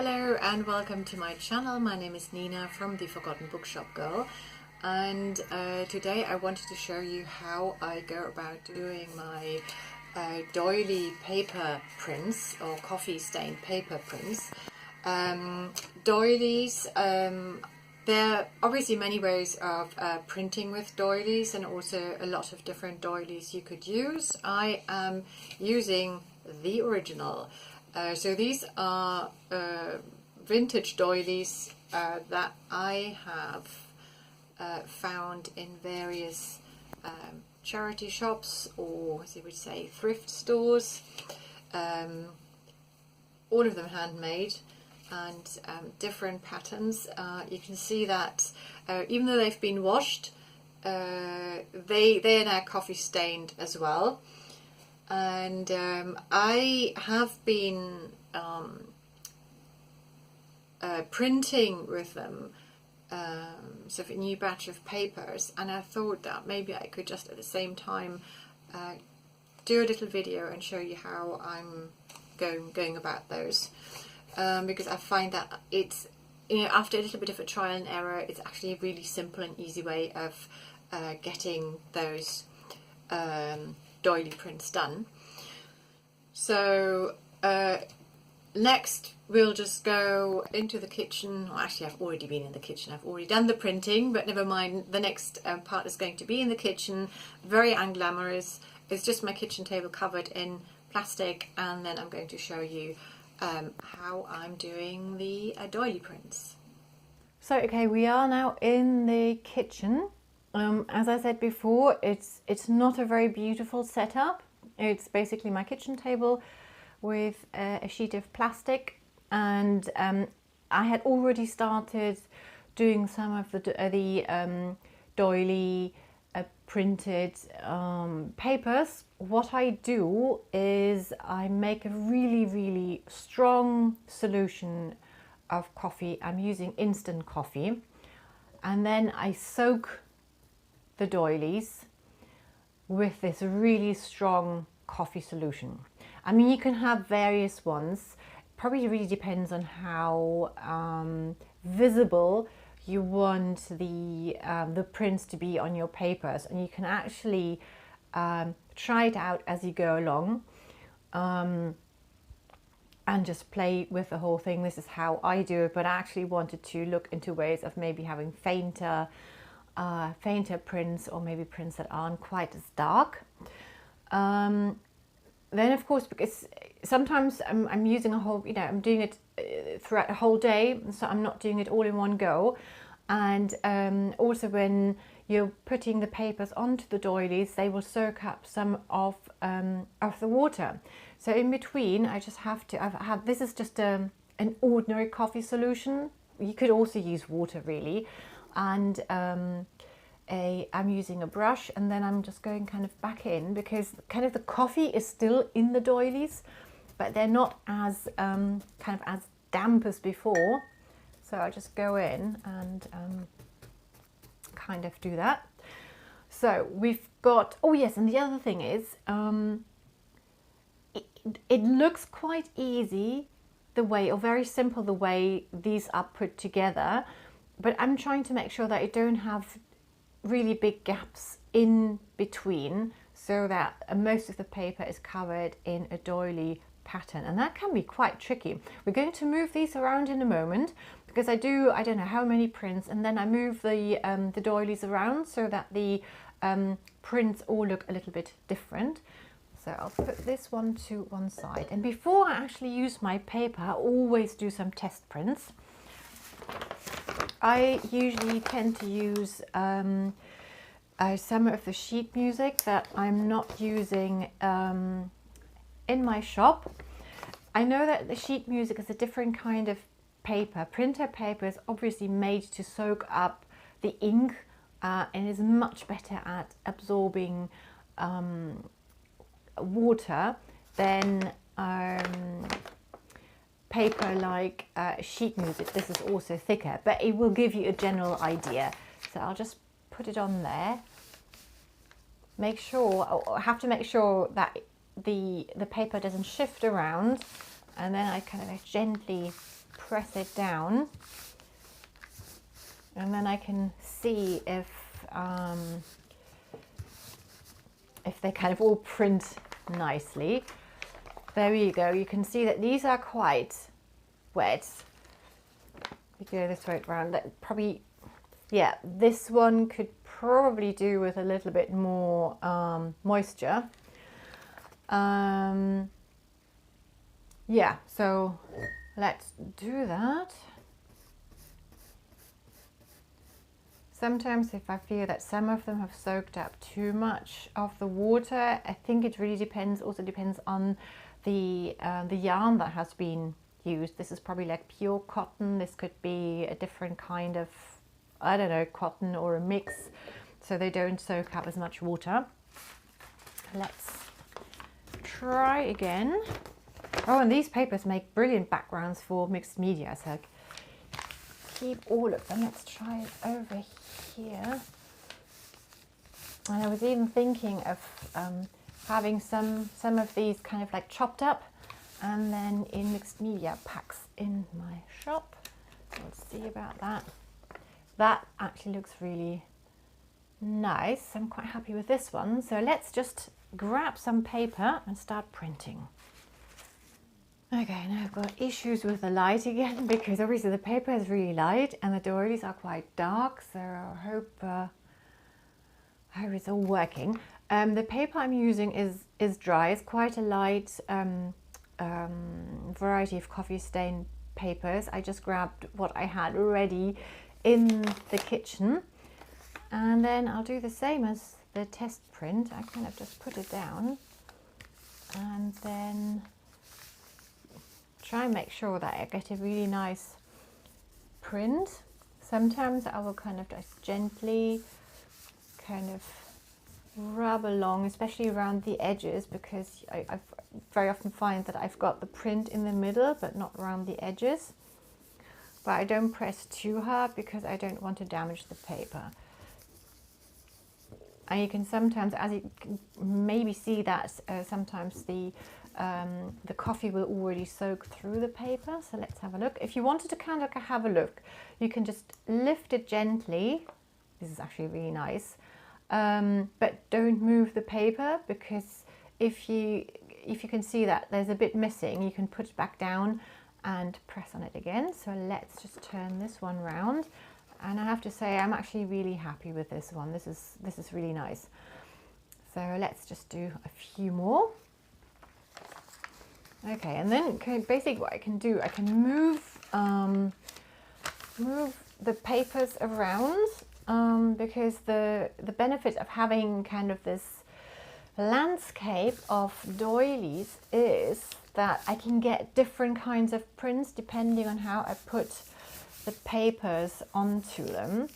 Hello and welcome to my channel. My name is Nina from the Forgotten Bookshop Girl, and today I wanted to show you how I go about doing my doily paper prints or coffee stained paper prints. Doilies, there are obviously many ways of printing with doilies, and also a lot of different doilies you could use. I am using the original. So these are vintage doilies that I have found in various charity shops, or as you would say, thrift stores. All of them handmade and different patterns. You can see that even though they've been washed, they are now coffee stained as well. And I have been printing with them sort of a new batch of papers, and I thought that maybe I could just at the same time do a little video and show you how I'm going about those, because I find that it's, after a little bit of a trial and error, it's actually a really simple and easy way of getting those doily prints done. So next we'll just go into the kitchen. Well, actually I've already been in the kitchen, I've already done the printing, but never mind, the next part is going to be in the kitchen. Very unglamorous. It's just my kitchen table covered in plastic, and then I'm going to show you how I'm doing the doily prints. So okay, we are now in the kitchen. As I said before, it's not a very beautiful setup. It's basically my kitchen table with a sheet of plastic, and I had already started doing some of the doily printed papers. What I do is I make a really strong solution of coffee. I'm using instant coffee, and then I soak the doilies with this really strong coffee solution. I mean, you can have various ones. Probably really depends on how visible you want the prints to be on your papers, and you can actually try it out as you go along and just play with the whole thing. This is how I do it, but I actually wanted to look into ways of maybe having fainter prints, or maybe prints that aren't quite as dark. Then of course, because sometimes I'm using a whole, I'm doing it throughout the whole day, so I'm not doing it all in one go. And also when you're putting the papers onto the doilies, they will soak up some of the water. So in between, I just have to, this is just an ordinary coffee solution. You could also use water really. And I'm using a brush, and then I'm just going kind of back in, because kind of the coffee is still in the doilies, but they're not as kind of as damp as before. So I just go in and kind of do that. So we've got, oh yes, and the other thing is it looks quite easy the way, or very simple the way these are put together, but I'm trying to make sure that I don't have really big gaps in between, so that most of the paper is covered in a doily pattern, and that can be quite tricky. We're going to move these around in a moment, because I don't know how many prints, and then I move the doilies around so that the prints all look a little bit different. So I'll put this one to one side, and before I actually use my paper, I always do some test prints. I usually tend to use some of the sheet music that I'm not using in my shop. I know that the sheet music is a different kind of paper. Printer paper is obviously made to soak up the ink and is much better at absorbing water than paper like sheet music. This is also thicker, but it will give you a general idea. So I'll just put it on there. Make sure, I have to make sure that the paper doesn't shift around, and then I kind of gently press it down, and then I can see if they kind of all print nicely. There you go. You can see that these are quite wet. We go this way around. That probably, yeah, this one could probably do with a little bit more moisture. Yeah, so let's do that. Sometimes if I feel that some of them have soaked up too much of the water, I think it really depends, also depends on the yarn that has been used. This is probably like pure cotton. This could be a different kind of, I don't know, cotton or a mix, so they don't soak up as much water. Let's try again. Oh, and these papers make brilliant backgrounds for mixed media, so keep all of them. Let's try it over here. And I was even thinking of having some of these kind of like chopped up and then in mixed media packs in my shop. We'll see about that. That actually looks really nice. I'm quite happy with this one. So let's just grab some paper and start printing. Okay, now I've got issues with the light again, because obviously the paper is really light and the doilies are quite dark, so I hope it's all working. The paper I'm using is dry. It's quite a light variety of coffee stain papers. I just grabbed what I had already in the kitchen, and then I'll do the same as the test print. I kind of just put it down and then try and make sure that I get a really nice print. Sometimes I will kind of just gently kind of rub along, especially around the edges, because I very often find that I've got the print in the middle but not around the edges. But I don't press too hard because I don't want to damage the paper. And you can sometimes, as you can maybe see, that sometimes the coffee will already soak through the paper. So let's have a look. If you wanted to kind of have a look, you can just lift it gently. This is actually really nice. But don't move the paper, because if you can see that there's a bit missing, you can put it back down and press on it again. So let's just turn this one round. And I have to say, I'm actually really happy with this one. This is really nice. So let's just do a few more. Okay, and then basically what I can do, I can move the papers around, because the benefit of having kind of this landscape of doilies is that I can get different kinds of prints depending on how I put the papers onto them.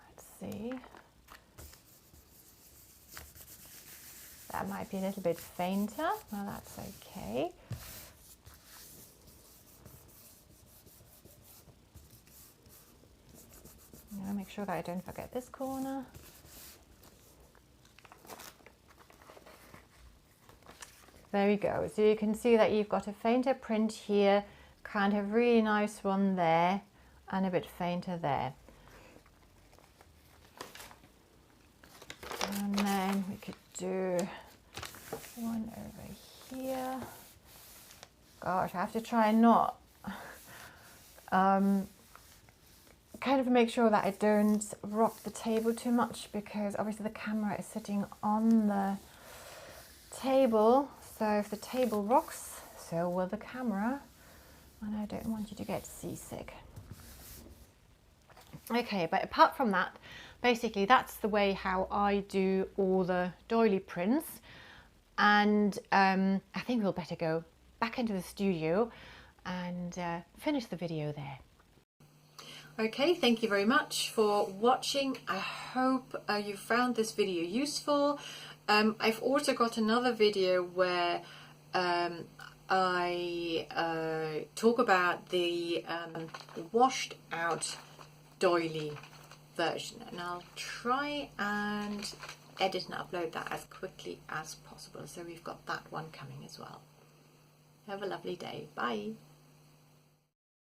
Let's see. That might be a little bit fainter. Well, that's okay. Now make sure that I don't forget this corner. There we go. So you can see that you've got a fainter print here, kind of really nice one there, and a bit fainter there. And then we could do one over here. Gosh, I have to try and not kind of make sure that I don't rock the table too much, because obviously the camera is sitting on the table. So if the table rocks, so will the camera, and I don't want you to get seasick. Okay, but apart from that, basically that's the way how I do all the doily prints. And I think we'll better go back into the studio and finish the video there. Okay, thank you very much for watching. I hope you found this video useful. I've also got another video where I talk about the washed out doily version, and I'll try and edit and upload that as quickly as possible. So we've got that one coming as well. Have a lovely day. Bye.